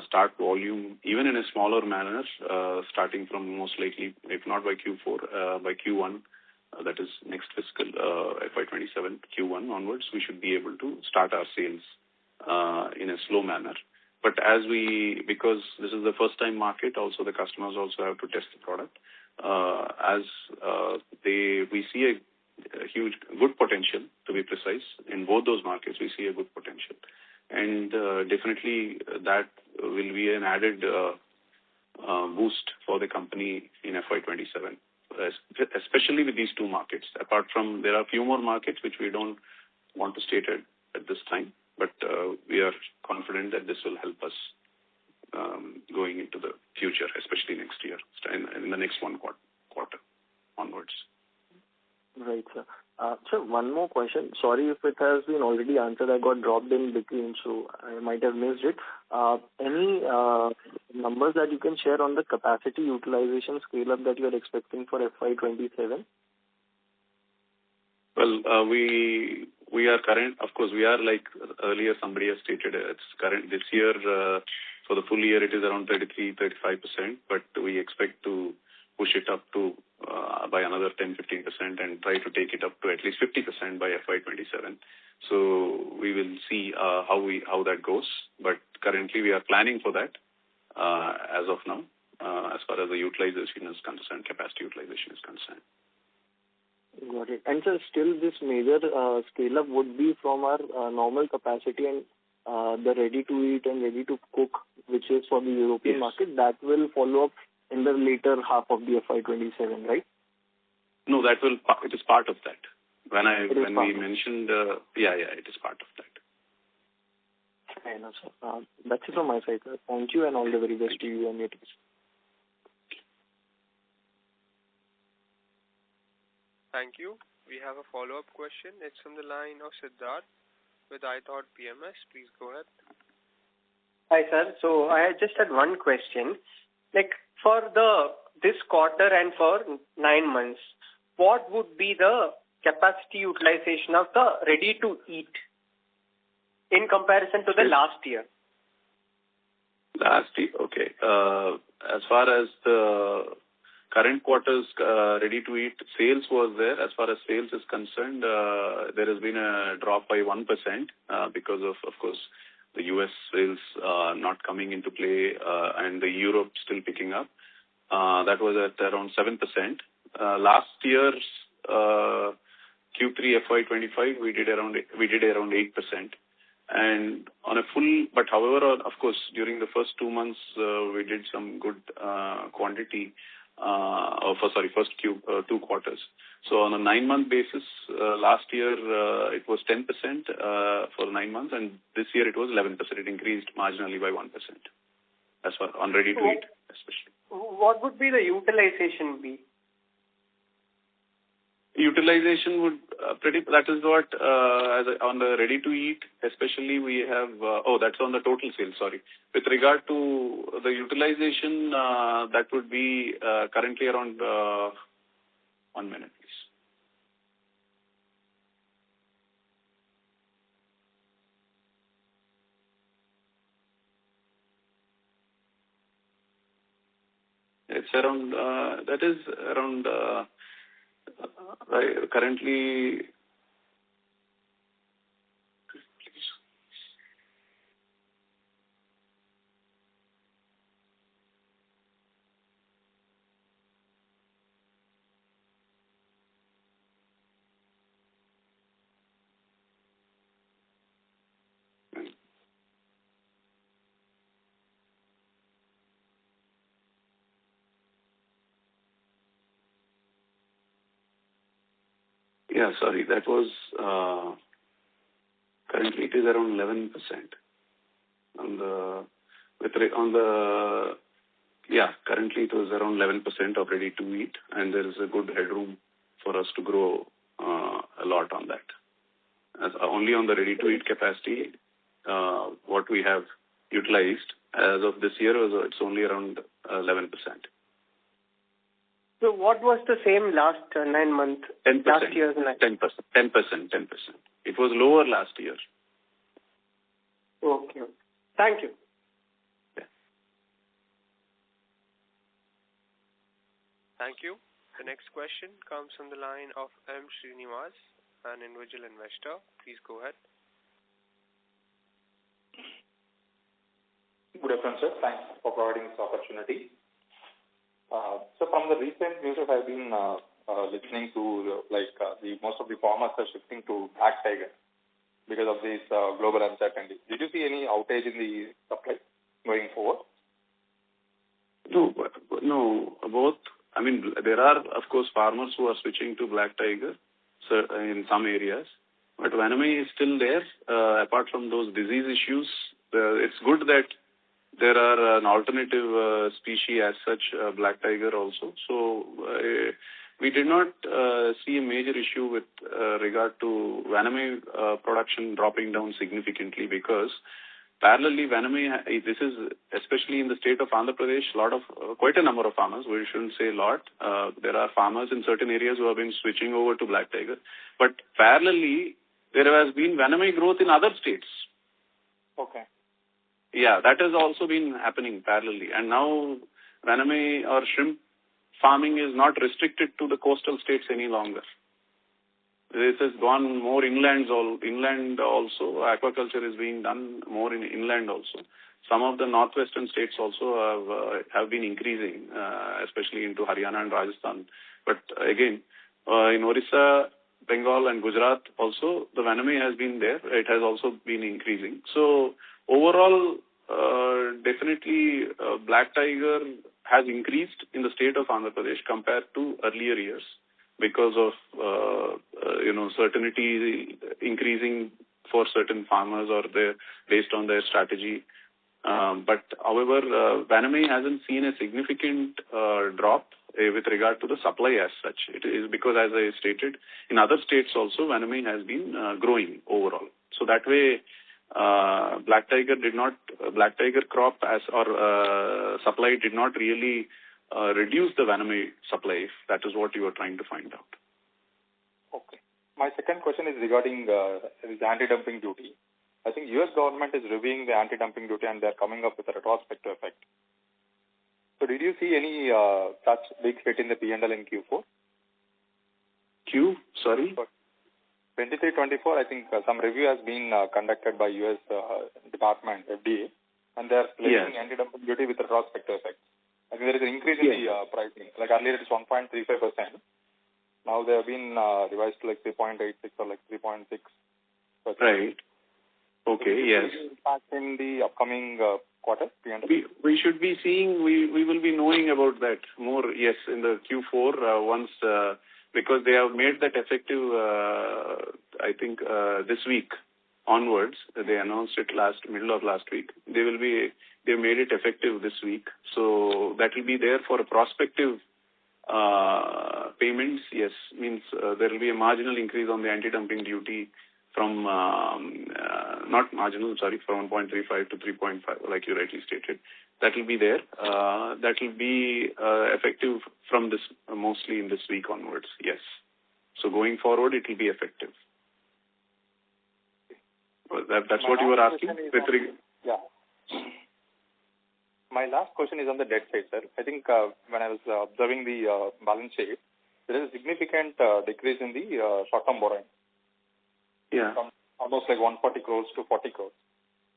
S3: start volume even in a smaller manner, starting from most likely, if not by Q4, by Q1. That is next fiscal FY27 Q1 onwards, we should be able to start our sales in a slow manner. But because this is the first time market, also the customers also have to test the product. We see a huge, good potential, to be precise. In both those markets, we see a good potential. And definitely that will be an added boost for the company in FY27. Especially with these two markets. Apart from, there are a few more markets which we don't want to state at this time, but we are confident that this will help us going into the future, especially next year, in the next one quarter onwards.
S11: Right, sir. Sir, one more question. Sorry if it has been already answered. I got dropped in between, so I might have missed it. Any numbers that you can share on the capacity utilization scale-up that you are expecting for FY27?
S3: Well, we are current. Of course, we are like earlier somebody has stated. It's current this year. For the full year, it is around 33-35%, but we expect to push it up to by another 10-15% and try to take it up to at least 50% by FY27. So we will see how that goes. But currently, we are planning for that as of now, as far as the utilization is concerned, capacity utilization is concerned.
S11: Got it. And sir, still this major scale-up would be from our normal capacity and the ready-to-eat and ready-to-cook, which is for the European market, that will follow up in the later half of the FY27, right?
S3: No, it is part of that. When we mentioned, it is part of that.
S11: Fair enough, sir. That's it from my side, sir. Thank you and all the very best to you and your team.
S1: Thank you. We have a follow-up question. It's from the line of Siddharth with iThought PMS. Please go ahead.
S9: Hi, sir. So I just had one question. Like for this quarter and for 9 months, what would be the capacity utilization of the ready-to-eat in comparison to the last year?
S3: Last year, okay. As far as the current quarter's ready-to-eat sales was there, as far as sales is concerned, there has been a drop by 1% because of course, the US sales not coming into play and the Europe still picking up. That was at around 7%. Last year's Q3FY25, we did around 8%. And on a full, but however, of course, during the first 2 months, we did some good quantity. First 2 quarters. So on a 9-month basis, last year it was 10% for 9 months, and this year it was 11%. It increased marginally by 1%. As far on ready to eat, especially.
S9: What would be the utilization be?
S3: Utilization would that is what on the ready to eat, especially we have that's on the total sales, sorry. With regard to the utilization, that would be currently around 1 minute, please. It's around that is around currently. Yeah, sorry, that was currently it is around 11% currently it was around 11% of ready to eat, and there is a good headroom for us to grow a lot on that. As only on the ready to eat capacity, what we have utilized as of this year it's only around 11%.
S9: So what was the same last 9 months?
S3: 10%.
S9: Last year's 9.
S3: 10%. It was lower last year.
S9: Okay. Thank you.
S3: Yeah.
S1: Thank you. The next question comes from the line of M. Srinivas, an individual investor. Please go ahead.
S12: Good afternoon, sir. Thanks for providing this opportunity. So from the recent news I've been listening to, most of the farmers are shifting to Black Tiger because of this global uncertainty. Did you see any outage in the supply going forward?
S3: No, both. I mean, there are, of course, farmers who are switching to Black Tiger in some areas, but Vaname is still there. Apart from those disease issues, it's good that there are an alternative species as such, Black Tiger also. So we did not see a major issue with regard to Vaname production dropping down significantly, because parallelly Vaname, this is especially in the state of Andhra Pradesh, quite a number of farmers, we shouldn't say a lot, there are farmers in certain areas who have been switching over to Black Tiger. But parallelly, there has been Vaname growth in other states.
S12: Okay.
S3: Yeah, that has also been happening parallelly. And now Vaname or shrimp farming is not restricted to the coastal states any longer. This has gone more inland also. Aquaculture is being done more in inland also. Some of the northwestern states also have been increasing, especially into Haryana and Rajasthan. But again, in Orissa, Bengal and Gujarat also, the Vaname has been there. It has also been increasing. So overall, definitely Black Tiger has increased in the state of Andhra Pradesh compared to earlier years because of certainty increasing for certain farmers or based on their strategy. But however, Vaname hasn't seen a significant drop with regard to the supply as such. It is because, as I stated, in other states also, Vaname has been growing overall. So that way, Black Tiger crop supply did not really reduce the Vaname supply, if that is what you are trying to find out.
S12: Okay. My second question is regarding this anti-dumping duty. I think U.S. government is reviewing the anti-dumping duty and they're coming up with a retrospective effect. So did you see any such big hit in the P&L in Q4?
S3: Sorry?
S12: 23-24, I think some review has been conducted by U.S. Department, FDA, and they're placing anti-dumping duty with retrospective effect. I think there is an increase in the pricing. Like earlier it is 1.35%. Now they have been revised to like 3.86 or like 3.6%.
S3: Right. Okay, yes.
S12: Impact in the upcoming quarter?
S3: We should be seeing, we will be knowing about that more, yes, in the Q4 once, because they have made that effective, I think, this week onwards. They announced it middle of last week. They made it effective this week. So that will be there for a prospective payments, yes, means there will be a marginal increase on the anti-dumping duty from, not marginal, sorry, from 1.35 to 3.5, like you rightly stated. That will be there. That will be effective from this, mostly in this week onwards, yes. So going forward, it will be effective. That's what you were asking?
S12: Yeah. My last question is on the debt side, sir. I think when I was observing the balance sheet, there is a significant decrease in the short-term borrowing.
S3: Yeah.
S12: From almost like 140 crores to 40 crores.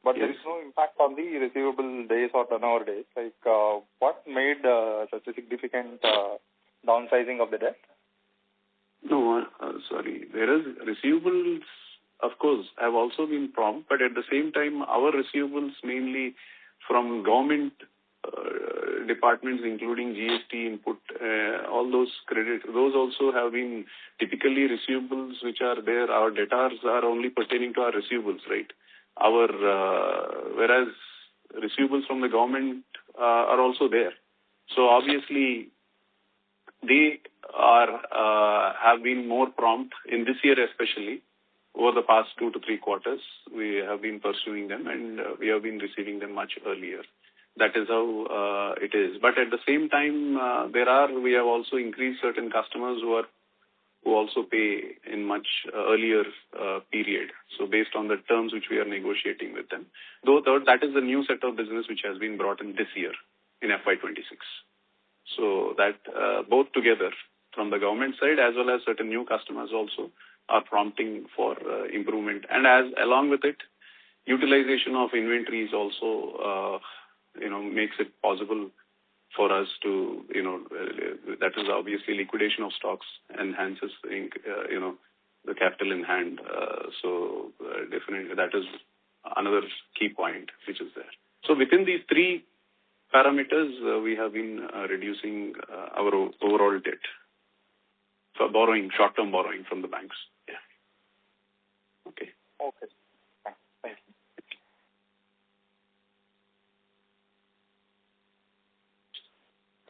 S12: But there is no impact on the receivable days or turnover days. Like, what made such a significant downsizing of the debt?
S3: No, sorry. There is receivables, of course, have also been prompt, but at the same time, our receivables mainly from government departments, including GST input, all those credits, those also have been typically receivables which are there. Our debtors are only pertaining to our receivables, right? Whereas receivables from the government are also there. So obviously, they have been more prompt in this year, especially over the past 2 to 3 quarters. We have been pursuing them, and we have been receiving them much earlier. That is how it is. But at the same time, we have also increased certain customers who also pay in much earlier period. So based on the terms which we are negotiating with them. Though that is the new set of business which has been brought in this year in FY26. So that both together from the government side as well as certain new customers also are prompting for improvement. And along with it, utilization of inventories also, makes it possible for us to, that is obviously liquidation of stocks enhances, the capital in hand. So definitely that is another key point which is there. So within these 3 parameters, we have been reducing our overall debt for borrowing, short-term borrowing from the banks. Yeah. Okay.
S12: Okay. Thank you.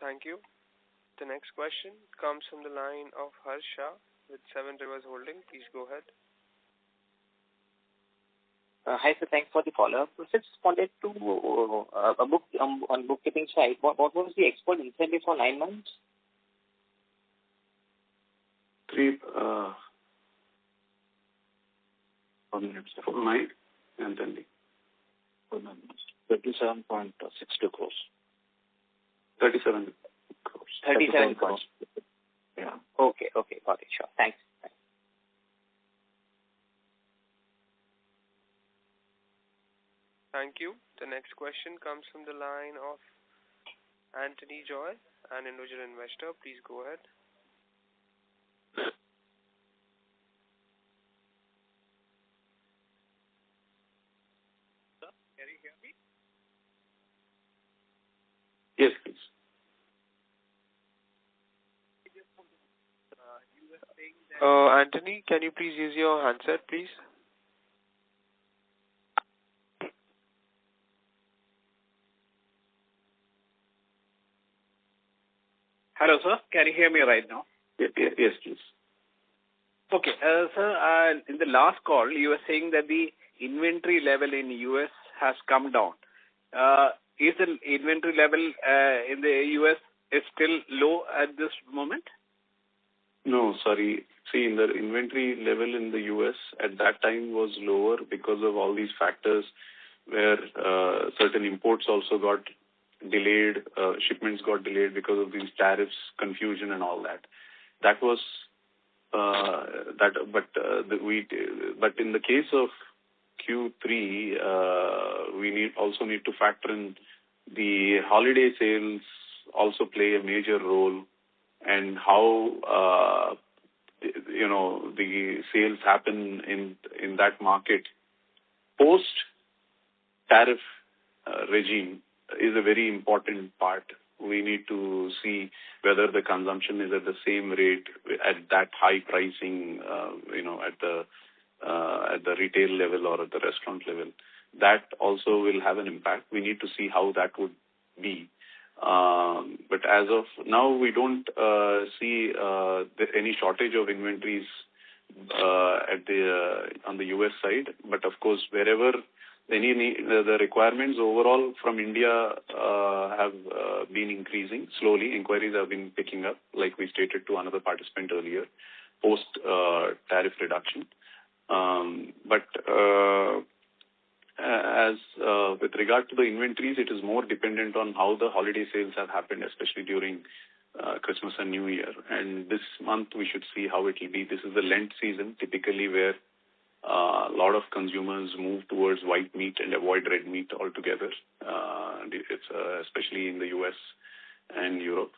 S1: Thank you. The next question comes from the line of Harsha with Seven Rivers Holding. Please go ahead.
S8: Hi, sir. Thanks for the follow-up. Just wanted to, on bookkeeping side, what was the export incentive for 9 months?
S3: 4 9 and then
S7: 37.62 crores.
S3: 37 crores.
S8: 37 crores.
S7: Yeah.
S8: Okay. Got it. Sure. Thanks.
S1: Thank you. The next question comes from the line of Anthony Joy, an individual investor. Please go ahead.
S13: Can you hear me?
S3: Yes, please.
S1: Anthony, can you please use your handset, please?
S13: Hello, sir. Can you hear me right now?
S3: Yes, please.
S13: Okay, sir. In the last call, you were saying that the inventory level in US has come down. Is the inventory level in the US is still low at this moment?
S3: No, sorry. See, in the inventory level in the US at that time was lower because of all these factors where certain imports also got delayed, shipments got delayed because of these tariffs, confusion and all that. That was but in the case of Q3, we also need to factor in the holiday sales also play a major role, and how the sales happen in that market post tariff regime is a very important part. We need to see whether the consumption is at the same rate at that high pricing, at the retail level or at the restaurant level. That also will have an impact. We need to see how that would be. But as of now, we don't see any shortage of inventories on the US side. But of course, wherever the requirements overall from India have been increasing slowly. Inquiries have been picking up, like we stated to another participant earlier, post tariff reduction. But as with regard to the inventories, it is more dependent on how the holiday sales have happened, especially during Christmas and New Year. And this month we should see how it will be. This is the Lent season, typically where a lot of consumers move towards white meat and avoid red meat altogether. It's especially in the US and Europe.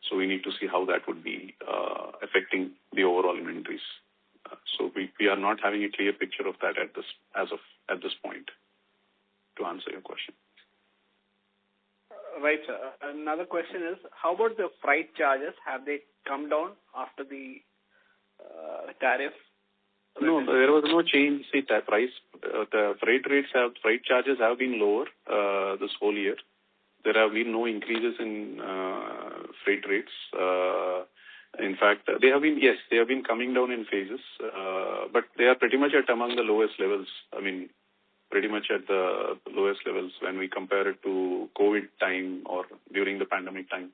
S3: So we need to see how that would be affecting the overall inventories. So we are not having a clear picture of that at this point, to answer your question.
S13: Right, sir. Another question is, how about the freight charges? Have they come down after the tariff?
S3: No, there was no change. See, the freight charges have been lower this whole year. There have been no increases in freight rates. In fact, they have been coming down in phases, but they are pretty much among the lowest levels. I mean, pretty much at the lowest levels when we compare it to COVID time or during the pandemic time.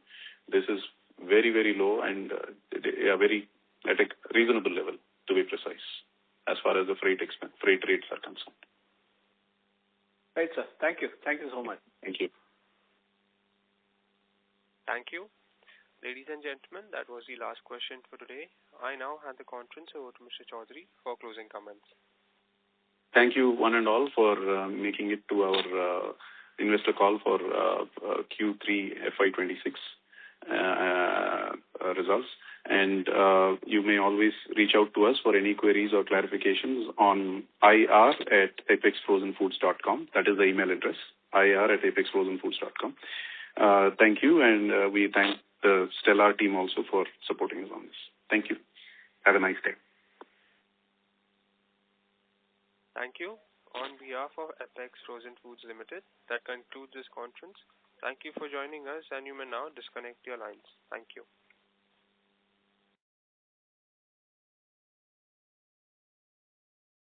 S3: This is very, very low, and they are very at a reasonable level, to be precise, as far as the freight rates are concerned.
S13: Right, sir. Thank you. Thank you so much.
S3: Thank you.
S1: Thank you. Ladies and gentlemen, that was the last question for today. I now hand the conference over to Mr. Chaudhary for closing comments.
S3: Thank you, one and all, for making it to our investor call for Q3FY26 results. And you may always reach out to us for any queries or clarifications on ir@apexfrozenfoods.com. That is the email address, ir@apexfrozenfoods.com. Thank you, and we thank the Stellar team also for supporting us on this. Thank you. Have a nice day.
S1: Thank you. On behalf of Apex Frozen Foods Limited, that concludes this conference. Thank you for joining us, and you may now disconnect your lines. Thank you.